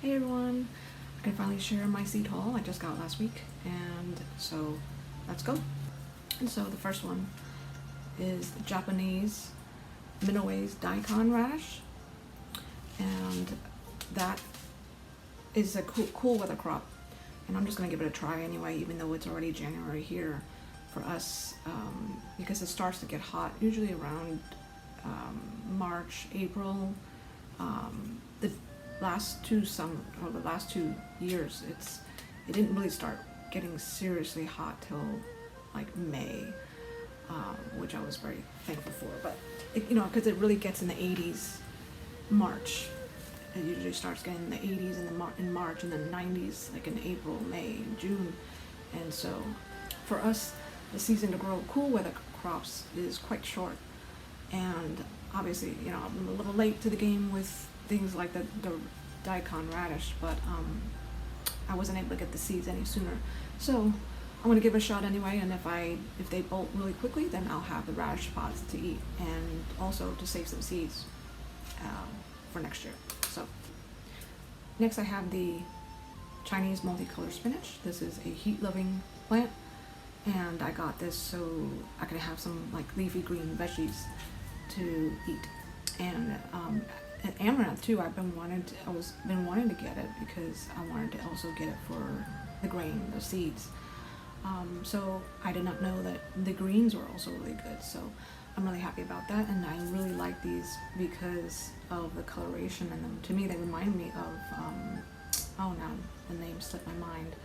Hey everyone, I can finally share my seed haul I just got last week, and so let's go. And so the first one is the Japanese Minowa's daikon radish, and that is a cool weather crop, and I'm just gonna give it a try anyway, even though it's already January here for us, because it starts to get hot usually around March, April. The last two years, it didn't really start getting seriously hot till like May, which I was very thankful for. But because it really gets in the 80s March. It usually starts getting in the 80s in March, and then 90s like in April, May, June. And so for us, the season to grow cool weather crops is quite short. And obviously, I'm a little late to the game with things like the daikon radish, but I wasn't able to get the seeds any sooner. So I'm gonna give it a shot anyway, and if they bolt really quickly, then I'll have the radish pods to eat, and also to save some seeds for next year. So next I have the Chinese multicolored spinach. This is a heat-loving plant, and I got this so I can have some like leafy green veggies to eat. And amaranth too. I've been wanting to get it because I wanted to also get it for the grain, the seeds. So I did not know that the greens were also really good. So I'm really happy about that, and I really like these because of the coloration in them. To me, they remind me of now the name slipped my mind.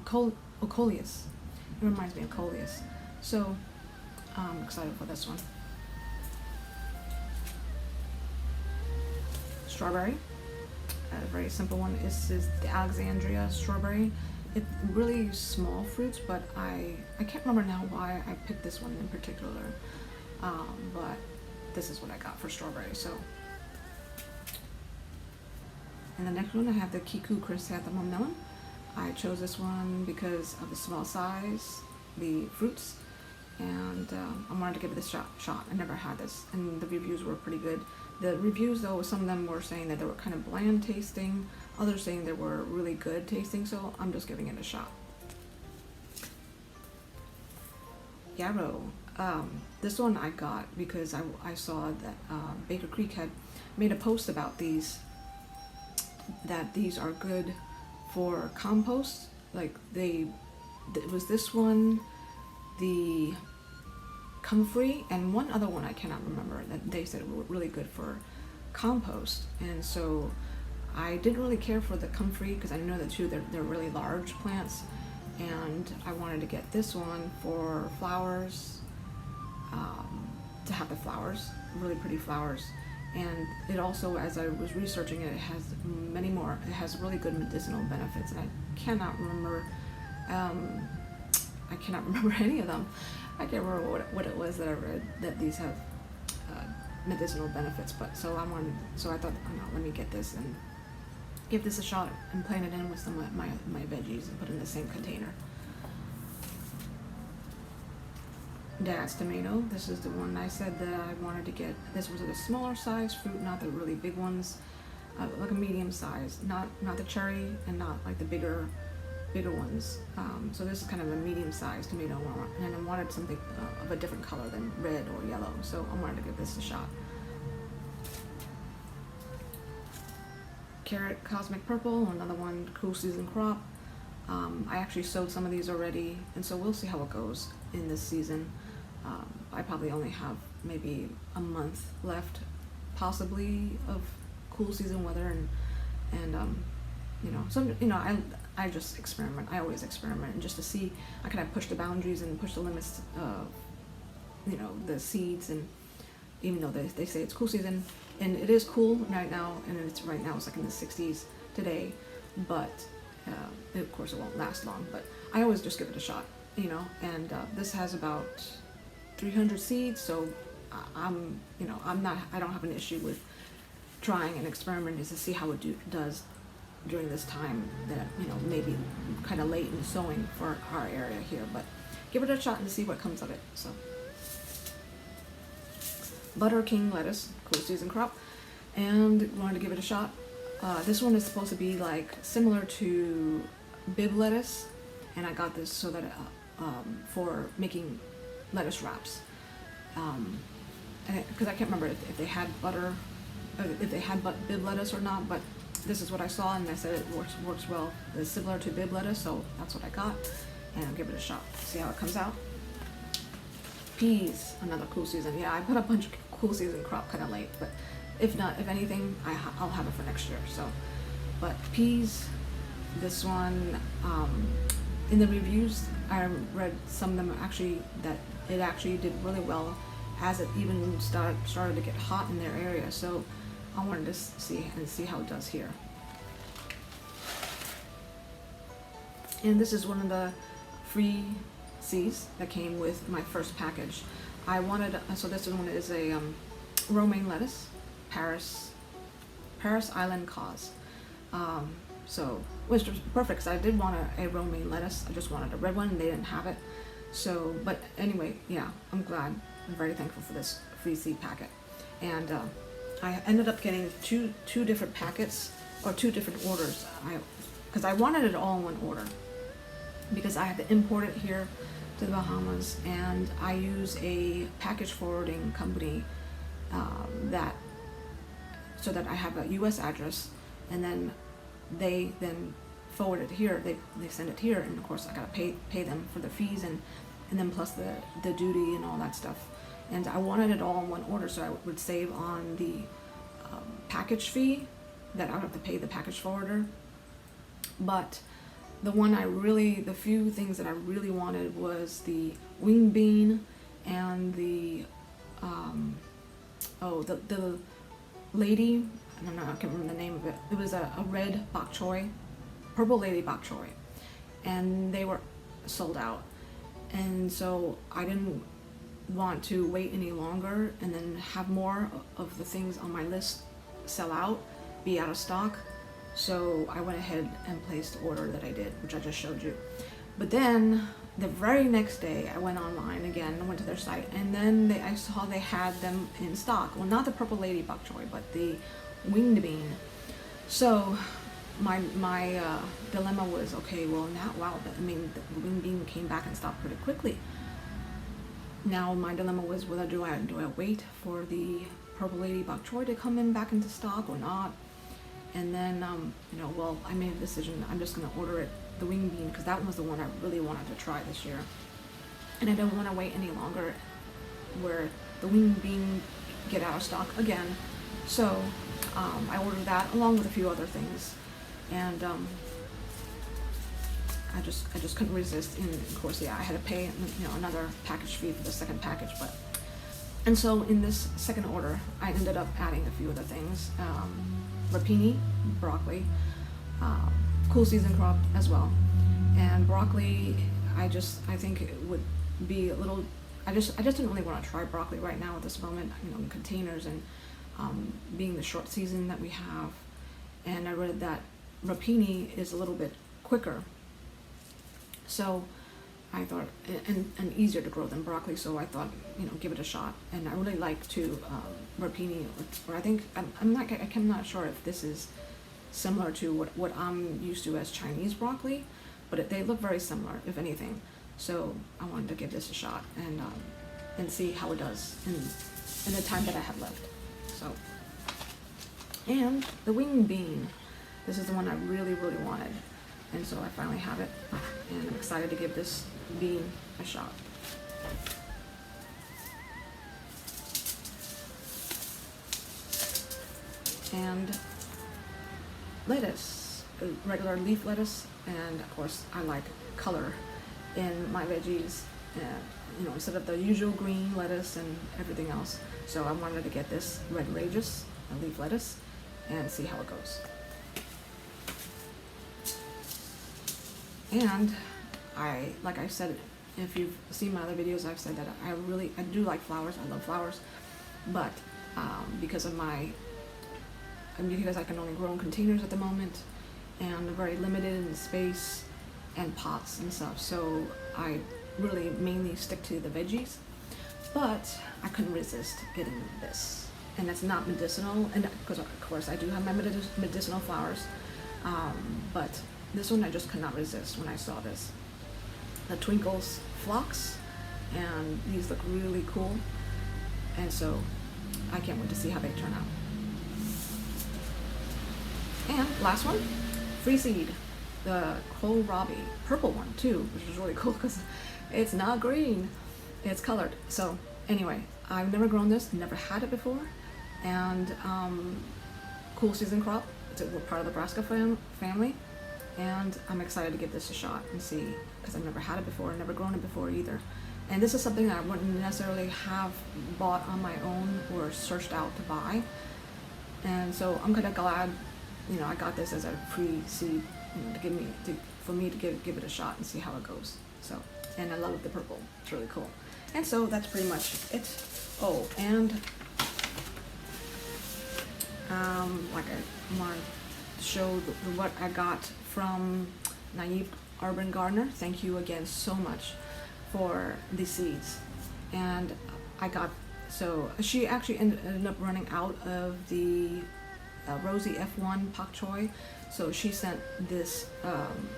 Coleus. It reminds me of Coleus. So I'm excited for this one. Strawberry, a very simple one. This is the Alexandria strawberry. It's really small fruits, but I can't remember now why I picked this one in particular, but this is what I got for strawberry. So, and the next one I have the Kiku chrysanthemum melon. I chose this one because of the small size, the fruits, and I wanted to give it a shot. I never had this, and the reviews were pretty good. The reviews, though, some of them were saying that they were kind of bland tasting, others saying they were really good tasting, so I'm just giving it a shot. Yarrow. This one I got because I saw that Baker Creek had made a post about these, that these are good for compost. Like it was this one, the comfrey, and one other one I cannot remember, that they said were really good for compost. And so I didn't really care for the comfrey because I know that too they're really large plants, and I wanted to get this one for flowers, to have the flowers, really pretty flowers. And it also, as I was researching it, it has many more. It has really good medicinal benefits, and I cannot remember any of them. I can't remember what it was that I read that these have medicinal benefits. But so I thought, oh no, let me get this and give this a shot and plant it in with some of my veggies and put it in the same container. Dad's tomato. This is the one I said that I wanted to get. This was a smaller size fruit, not the really big ones, like a medium size, not the cherry and not like the bigger ones. So this is kind of a medium-sized tomato, and I wanted something of a different color than red or yellow, so I wanted to give this a shot. Carrot Cosmic Purple, another one, cool season crop. I actually sowed some of these already, and so we'll see how it goes in this season. I probably only have maybe a month left, possibly, of cool season weather, and I just experiment. I always experiment, and just to see, I kind of push the boundaries and push the limits of, the seeds. And even though they say it's cool season, and it is cool right now, and it's like in the 60s today, but of course it won't last long. But I always just give it a shot, and this has about 300 seeds, so I don't have an issue with trying and experimenting to see how it does during this time that, maybe kind of late in sowing for our area here, but give it a shot and see what comes of it. So Butter King lettuce, cool season crop, and wanted to give it a shot. This one is supposed to be like similar to bib lettuce, and I got this so that for making lettuce wraps. Because I can't remember if they had bib lettuce or not, but this is what I saw, and I said it works well. It's similar to bib lettuce, so that's what I got, and I'll give it a shot. See how it comes out. Peas, another cool season. Yeah, I put a bunch of cool season crop kind of late, but if anything, I'll have it for next year. So, but peas, this one, in the reviews, I read some of them actually that it actually did really well, as it even started to get hot in their area. So I wanted to see how it does here. And this is one of the free seeds that came with my first package. I wanted, so this one is a romaine lettuce, Paris Island cause. So which was perfect because I did want a romaine lettuce. I just wanted a red one, and they didn't have it. So, but anyway, yeah, I'm glad. I'm very thankful for this free seed packet. And I ended up getting two different packets, or 2 different orders. Because I wanted it all in one order, because I had to import it here to the Bahamas, and I use a package forwarding company so that I have a U.S. address, and then they forward it here. They send it here, and of course I gotta pay them for the fees and then plus the duty and all that stuff. And I wanted it all in one order, so I would save on the package fee that I would have to pay the package forwarder. But the few things that I really wanted was the wing bean and the lady, I don't know, I can't remember the name of it. It was a red bok choy, purple lady bok choy, and they were sold out. And so I didn't want to wait any longer and then have more of the things on my list sell out, be out of stock. So I went ahead and placed the order that I did, which I just showed you. But then the very next day I went online again, I went to their site, and then I saw they had them in stock. Well, not the purple lady bok choy, but the winged bean. So my dilemma was, okay, well now, wow, I mean, the winged bean came back in stock pretty quickly. Now my dilemma was whether do I wait for the purple lady bok choy to come in back into stock or not. And then well, I made a decision. I'm just gonna order it, the wing bean, because that was the one I really wanted to try this year, and I don't want to wait any longer where the wing bean get out of stock again. So I ordered that along with a few other things, and I just couldn't resist. And of course, yeah, I had to pay another package fee for the second package. And so in this second order, I ended up adding a few other things: rapini, broccoli, cool season crop as well. And broccoli, I think it would be a little. I just didn't really want to try broccoli right now at this moment, in containers, and being the short season that we have. And I read that rapini is a little bit quicker, so I thought, and easier to grow than broccoli, so I thought, give it a shot. And I really like to rapini, or I think I'm not sure if this is similar to what I'm used to as Chinese broccoli, but they look very similar, if anything. So I wanted to give this a shot and see how it does in the time that I have left. So, and the wing bean, this is the one I really wanted, and so I finally have it, and I'm excited to give this bean a shot. And lettuce, regular leaf lettuce, and of course I like color in my veggies, instead of the usual green lettuce and everything else. So I wanted to get this red rageous leaf lettuce and see how it goes. And like I said, if you've seen my other videos, I've said that I do like flowers. I love flowers, but because I can only grow in containers at the moment, and I'm very limited in space and pots and stuff, so I really mainly stick to the veggies. But I couldn't resist getting this. and it's not medicinal, and because of course I do have my medicinal flowers, but this one I just could not resist when I saw this. The Twinkles Phlox, and these look really cool, and so I can't wait to see how they turn out. And last one, Free Seed, the kohlrabi, purple one too, which is really cool because it's not green, it's colored. So anyway, I've never grown this, never had it before, and cool season crop. It's a part of the brassica family, and I'm excited to give this a shot and see, because I've never had it before, never grown it before either. And this is something that I wouldn't necessarily have bought on my own or searched out to buy. And so I'm kind of glad, you know, I got this as a free seed, you know, for me to give it a shot and see how it goes. So, and I love the purple. It's really cool. And so that's pretty much it. Oh, and like I want to show what I got from Naive Urban Gardener. Thank you again so much for the seeds. And I got, so she actually ended up running out of the Rosy F1 pak choi, so she sent this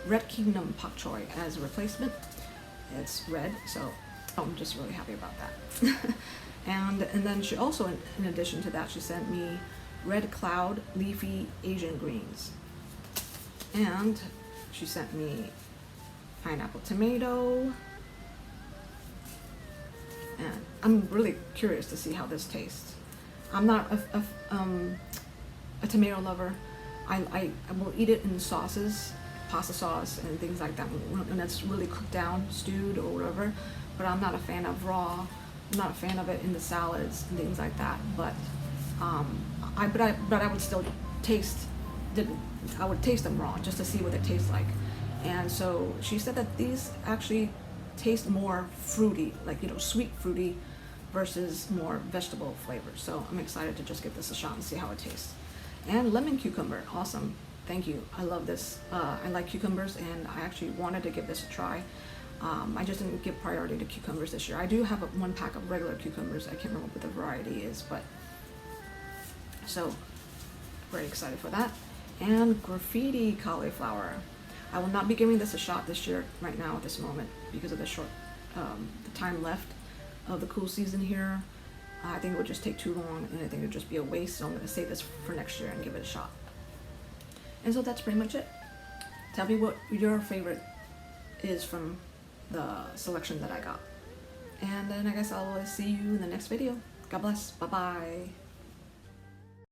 Red Kingdom pak choi as a replacement. It's red, so I'm just really happy about that. and then she also, in addition to that, she sent me Red Cloud Leafy Asian Greens, and she sent me Pineapple Tomato, and I'm really curious to see how this tastes. I'm not a tomato lover. I will eat it in sauces, pasta sauce and things like that, when it's really cooked down, stewed or whatever, but I'm not a fan of raw. I'm not a fan of it in the salads and things like that, but I would still taste them raw just to see what it tastes like. And so she said that these actually taste more fruity, like, you know, sweet fruity versus more vegetable flavors. So I'm excited to just give this a shot and see how it tastes. And lemon cucumber, awesome. Thank you. I love this. I like cucumbers, and I actually wanted to give this a try. I just didn't give priority to cucumbers this year. I do have one pack of regular cucumbers. I can't remember what the variety is, but so very excited for that. And graffiti cauliflower. I will not be giving this a shot this year, right now at this moment, because of the short, the time left of the cool season here. I think it would just take too long, and I think it would just be a waste, so I'm going to save this for next year and give it a shot. And so that's pretty much it. Tell me what your favorite is from the selection that I got. And then I guess I'll see you in the next video. God bless. Bye-bye.